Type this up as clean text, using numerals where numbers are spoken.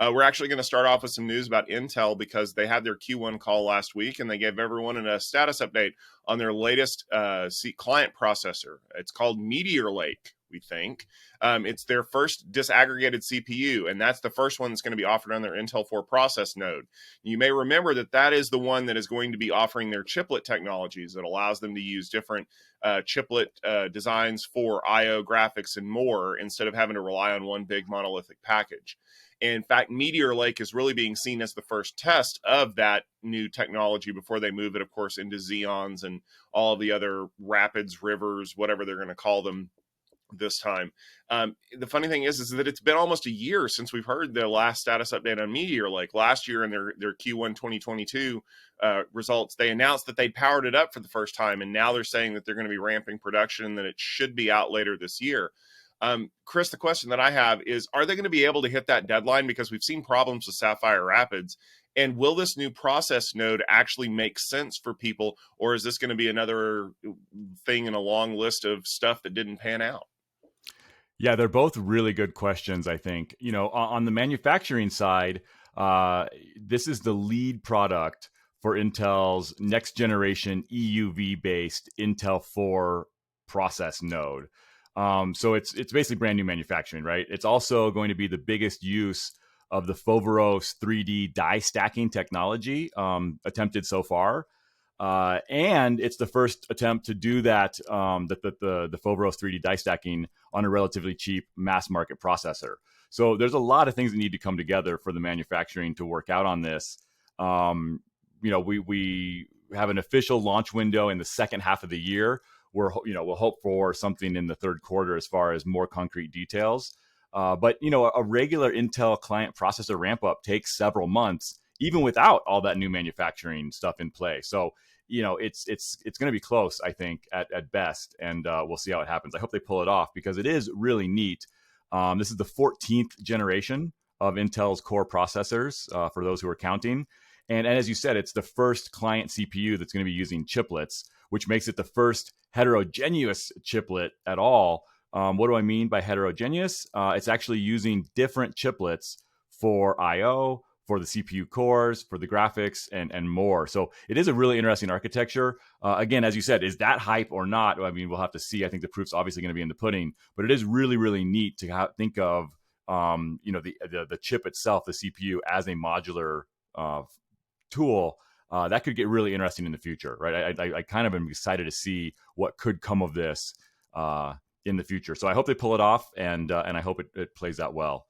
We're actually going to start off with some news about Intel because they had their Q1 call last week and they gave everyone a status update on their latest client processor. It's called Meteor Lake, we think. It's their first disaggregated CPU, and that's the first one that's going to be offered on their Intel 4 process node. You may remember that that is the one that is going to be offering their chiplet technologies that allows them to use different chiplet designs for I/O graphics and more instead of having to rely on one big monolithic package. In fact, Meteor Lake is really being seen as the first test of that new technology before they move it, of course, into Xeons and all of the other rapids, rivers, whatever they're going to call them this time. The funny thing is that it's been almost a year since we've heard the last status update on Meteor Lake. Last year in their Q1 2022 results, they announced that they powered it up for the first time, and now they're saying that they're going to be ramping production and that it should be out later this year. Chris, the question that I have is, are they going to be able to hit that deadline? Because we've seen problems with Sapphire Rapids. And will this new process node actually make sense for people, or is this going to be another thing in a long list of stuff that didn't pan out? Yeah, they're both really good questions, I think. On the manufacturing side, this is the lead product for Intel's next generation EUV-based Intel 4 process node. So it's basically brand new manufacturing, right? It's also going to be the biggest use of the Foveros 3D die stacking technology attempted so far. And it's the first attempt to do that, the Foveros 3D die stacking on a relatively cheap mass market processor. So there's a lot of things that need to come together for the manufacturing to work out on this. We have an official launch window in the second half of the year. We'll hope for something in the third quarter as far as more concrete details. But a regular Intel client processor ramp up takes several months, even without all that new manufacturing stuff in play. So it's going to be close, I think, at best, and we'll see how it happens. I hope they pull it off because it is really neat. This is the 14th generation of Intel's core processors, for those who are counting. And as you said, it's the first client CPU that's going to be using chiplets, which makes it the first heterogeneous chiplet at all. What do I mean by heterogeneous? It's actually using different chiplets for I/O, for the CPU cores, for the graphics, and more. So it is a really interesting architecture. Again, as you said, is that hype or not? I mean, we'll have to see. I think the proof's obviously going to be in the pudding, but it is really, really neat to think of, the chip itself, the CPU, as a modular tool. That could get really interesting in the future, right? I kind of am excited to see what could come of this in the future. So I hope they pull it off, and I hope it plays out well.